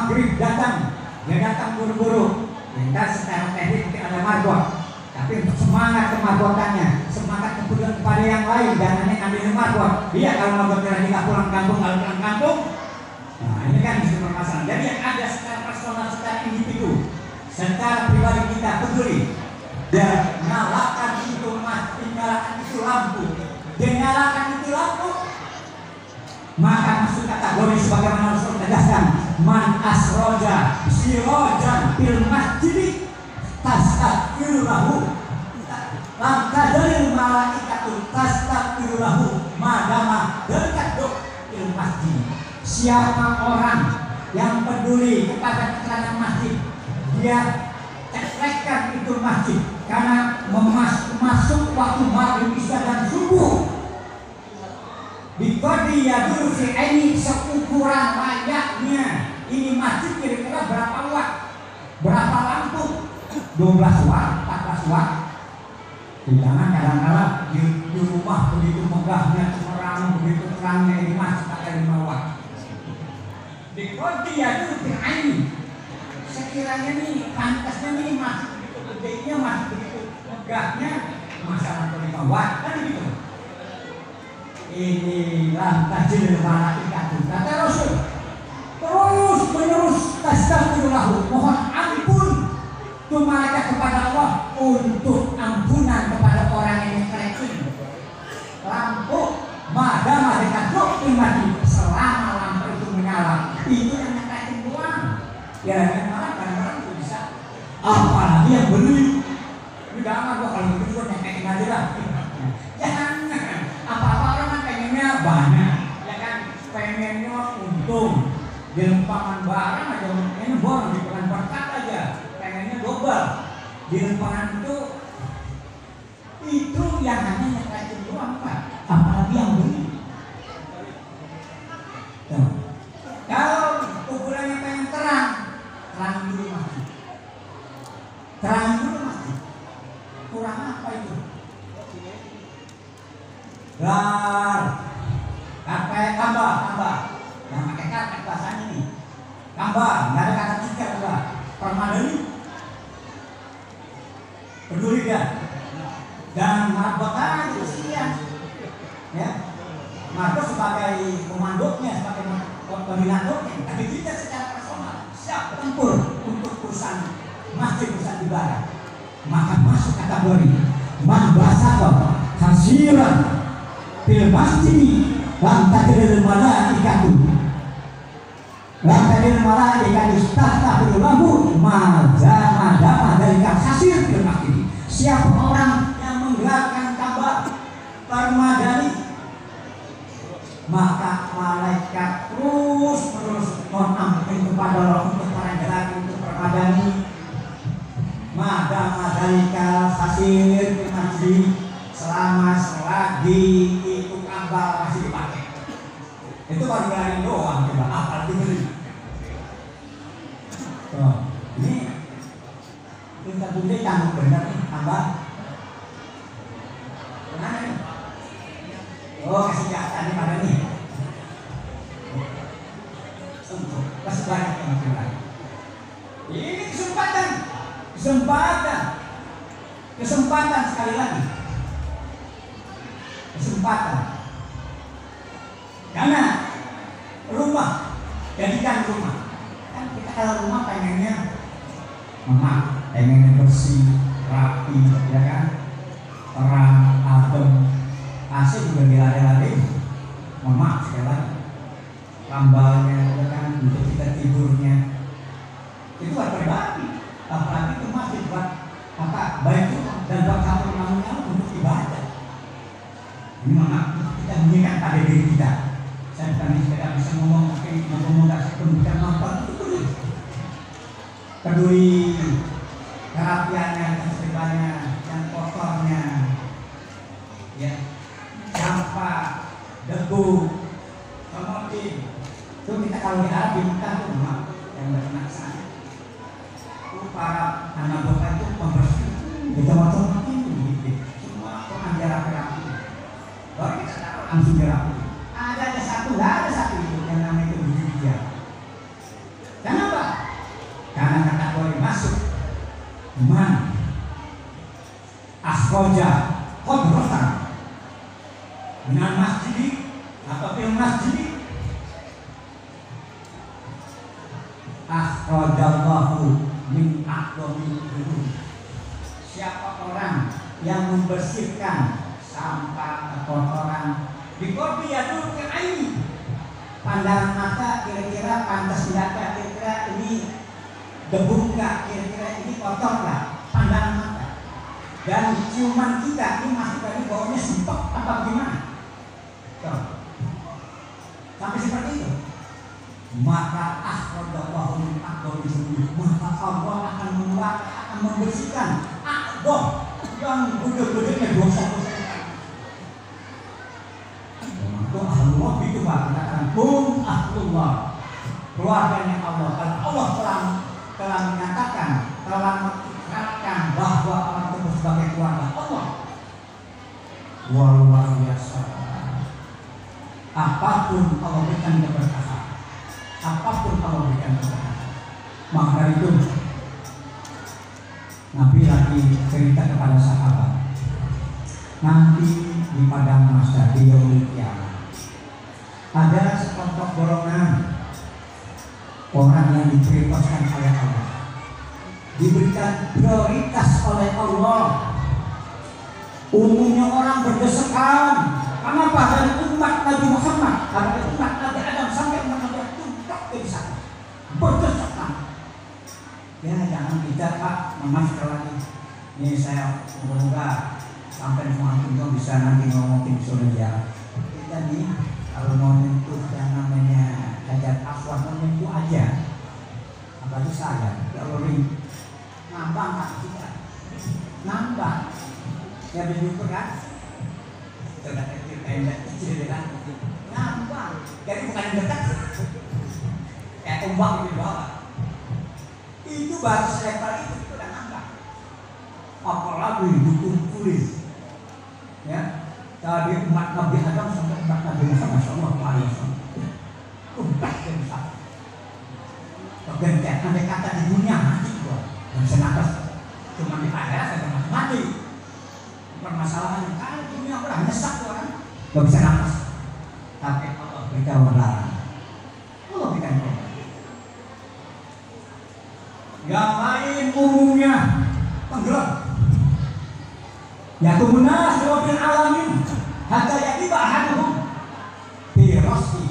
maghrib datang, dia datang buru-buru. Dan secara teknik mungkin ada marbot, tapi untuk semangat kemarbotannya, semangat kepedulian kepada yang lain, dan aneh ambil marbot. Dia kalau marbotnya lagi nggak pulang kampung, kalau pulang kampung, nah ini kan bisa bermasalah. Jadi yang ada secara personal, secara individu, secara pribadi kita peduli. Dan nyalakan itu mati, nyalakan itu lampu, dan nyalakan itu lampu, maka masuk kategori sebagaimana Rasul tegaskan, man asroja sirojan fil masjid tastaghfiru lahu lam tadril malaikatu tastaghfiru lahu madama dekat fil masjid. Siapa orang yang peduli kepada keterangan masjid, dia ceklekkan itu masjid karena masuk waktu maghrib, isya dan subuh. Bikodi ya dulu si ini seukuran layaknya ini masjid kira-kira berapa watt, berapa lampu, 12 watt, 14 watt. Jangan kadang-kadang di rumah begitu megahnya, terang, begitu terangnya ini masjid pakai 5 watt. Bikodi ya dulu si ini sekiranya nih pantasnya nih masjid begitu gedenya, masjid begitu megahnya, masalah 5 watt kan begitu. Inilah tajil malaikat, kata Rasul, terus menerus tastaghfirullah, mohon ampun tuh malaikat kepada Allah untuk ampunan kepada orang yang nyekrekin lampu madama dekat waktu mati, selama lampu itu menyala, itu yang nyekrekin doang. Ya yang malah kadang-kadang itu bisa, apalagi yang beli. Ini jangan gua kalau begitu gua nyekekin aja lah. Jangan apa-apa orang kan pengennya banyak, ya kan, pengennya untung di lempangan barang aja, ini borong di peran berkat aja, pengennya double di lempangan itu yang hanya nyekrekin doang Pak, apalagi yang beli. Kalau ukurannya pengen terang dulu masjid, terang dulu masjid, kurang apa itu? Tambah, yang pakai karpet bahasanya nih, tambah, nggak ada kata tiga juga, permadani, peduli dia, dan marbot aja sekian, ya, marbot sebagai komandoknya, sebagai koordinatornya, tapi kita secara personal siap tempur untuk perusahaan masjid, perusahaan ibadah, maka masuk kategori mahbasah hasiran fil masjid lam tadril malaikatu tastaghfiru lahu madama dalika hasir fil masjid. Siapa orang yang menggerakkan kabar permadani, maka malaikat terus menerus mohon ampun kepada Allah untuk para laki untuk permadani madama dalika hasir fil masjid, selagi itu kabar masih dipakai. Itu baru berani doang, coba apalagi beli. Ini kita beli tanggung benar nih, tambah. Mana nih? Oh, kesejahteraan nih pada nih. Kasih banyak teman-teman. Ini kesempatan sekali lagi. Kesempatan. Karena rumah, jadikan rumah. Kan kita kalau rumah pengennya bersih, rapi, ya kan, terang, adem, AC juga dilari-lari, sekali lagi, lambalnya, ya kan, untuk kita tidurnya, itu buat pribadi, apalagi itu masih buat baik dan buat kamu namanya untuk ibadah. Ini kita mengingat pada diri kita. Saya bukan tidak bisa ngomong, mengakomodasi pendidikan apa itu peduli kerapiannya, keserbannya, yang kotornya, ya, sampah, debu, kemudian itu kita kalau di Arab diminta tuh yang berkenan sana. Itu para anak bapak itu pembersih, kita macam ini, semua orang rapi-rapi. Baru kita taruh langsung dirapi. Ada satu, nggak ada satu itu yang namanya itu biji-bijian. Kenapa? Man akhraja qadratan minal masjid atau fil masjid akhrajallahu min aqdamil qulub. Siapa orang yang membersihkan sampah kotoran di kopi yadul ke aini, pandangan mata kira-kira pantas tidak, kira-kira ini debu enggak, kira-kira ini kotor enggak, pandangan mata. Dan ciuman kita ini masih tadi baunya sempet apa gimana? Tuh. Sampai seperti itu. Maka akhrajallahu min aqdamil qulub, maka Allah akan membersihkan aqdam yang gede-gedenya dosa-dosa. Itu Allah itu Pak, katakan hum ahlullah, keluarganya Allah. Karena Allah telah menyatakan, telah mengikrarkan bahwa orang itu sebagai keluarga Allah. Luar biasa. Apapun Allah berikan keberkahan, apapun Allah berikan keberkahan. Maka dari itu Nabi lagi cerita kepada sahabat, nanti di padang mahsyar di yaumul qiyamah ada sekelompok golongan orang yang diprioritaskan oleh Allah, diberikan prioritas oleh Allah. Umumnya orang berdesakan, kenapa dari umat Nabi Muhammad, dari umat Nabi Adam sampai umat Nabi tuntak berdesakan, berdesakan. Ya jangan kita Pak mengajar lagi. Ini saya semoga sampai semua kita bisa nanti ngomongin surga. Kita nih kalau mau nyentuh yang namanya hajat aswad, mau nyentuh aja. Apalagi saya, kalau ini nambang Pak kita, nambang. Ya begitu kan? Sudah kecil kan? Nambang. Jadi bukan yang dekat. Kayak ombak di bawah. Itu baru selebar itu udah nambah. Apalagi dikumpulin, ya dari umat Nabi Adam sampai umat Nabi Muhammad SAW. Umat yang besar. Pergantian andai kata di dunia mati gua, dan senapas cuma di akhirat saya mati. Permasalahan kan dunia orang nyesat orang, nggak bisa nafas. Tapi Allah berikan melarang, Allah berikan melarang. Yang lain umumnya tenggelam. Ya tunas rabbil alamin hatta yatiba ahaduhum fi rasih.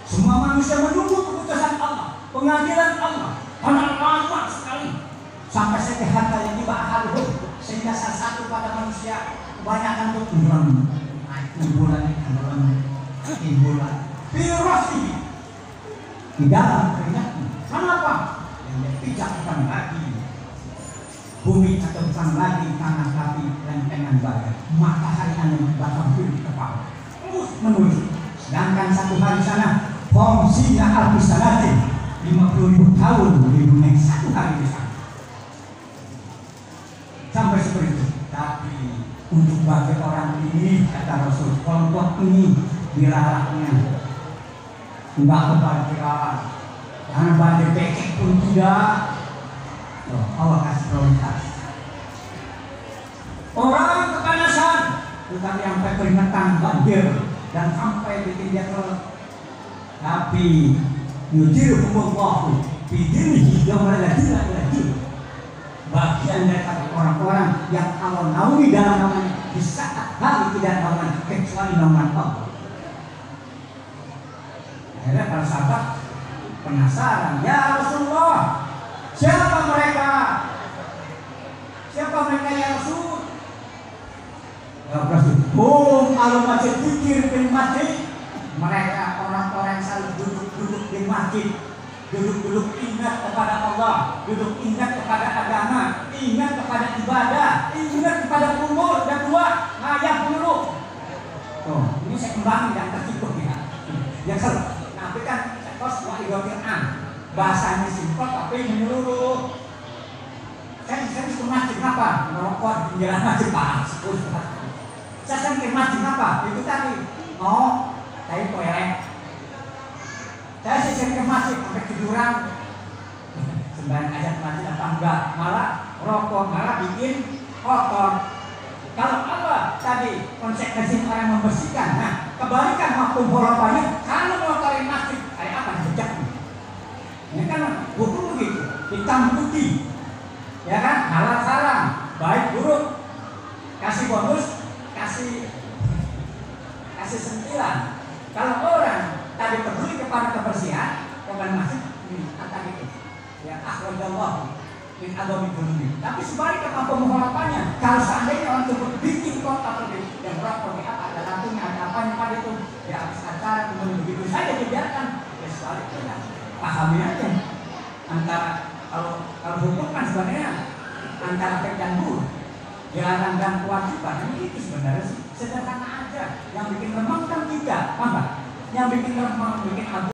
Semua manusia menunggu keputusan Allah, pengadilan Allah, karena lama sekali sampai hatta yatiba ahaduhum, sehingga salah satu pada manusia kebanyakan itu tenggelam, timbulan fi rasih, di dalam keringatnya. Kenapa? Tidak bukan lagi bumi atau bukan lagi tanah, tapi lempengan badai, matahari hanya batang di kepala terus menuju. Sedangkan satu hari sana fomsina alfisanatin 50.000 tahun di dunia, satu hari di sana sampai seperti itu. Tapi untuk bagi orang ini, kata Rasul, kelompok ini dilarangnya enggak kebahagiaan, jangan badai becek pun tidak. Allah kasih prioritas. Orang kepanasan, tetapi sampai peringatan banjir dan sampai bikin dia tapi yujirukumullahu bidinihi yawma la ilaha illa bagian dari orang-orang yang Allah naungi dalam namanya di saat hari tidak naungan kecuali naungan Allah. Akhirnya para sahabat penasaran, ya Rasulullah, siapa mereka? Siapa mereka ya Rasul? Ya Rasul, kalau masjid pikir di masjid, mereka orang-orang yang selalu duduk-duduk di masjid, duduk-duduk ingat kepada Allah, duduk ingat kepada agama, ingat kepada ibadah, ingat kepada umur dan tua, ngayah dulu. Oh, ini saya kembangin yang tercipuk ya. Yang selalu, tapi kan kos wa Quran. Bahasanya simpel tapi menyeluruh. Saya ke masjid apa? Merokok di jalan masjid Pak. Saya ke masjid apa? Itu tadi. Oh, saya toilet. Saya sering ke masjid sampai tiduran. sembahyang hajat masjid apa enggak, malah rokok, malah bikin kotor. Kalau Allah tadi konsekuensi orang membersihkan, nah kebalikan waktu horopannya, kalau ngotorin masjid kayak apa jejaknya? Ya kan hukum begitu, hitam putih, ya kan, halal haram, baik buruk, kasih bonus, kasih sentilan. Kalau orang tadi peduli kepada kebersihan, kepada masjid, kata gitu, ya akhrajallahu min adami dunia. Tapi sebaliknya apa pengharapannya? Kalau seandainya orang tersebut bikin kota lebih yang rokok apa, ada lampunya, ada apanya pada itu, ya habis acara kemudian begitu saja dibiarkan. Ya sebaliknya, pahami aja. Antara kalau hukum kan sebenarnya antara baik dan buruk, dilarang dan kewajiban, ini itu sebenarnya sederhana aja. Yang bikin remang kan tidak, apa? Yang bikin remang, bikin abu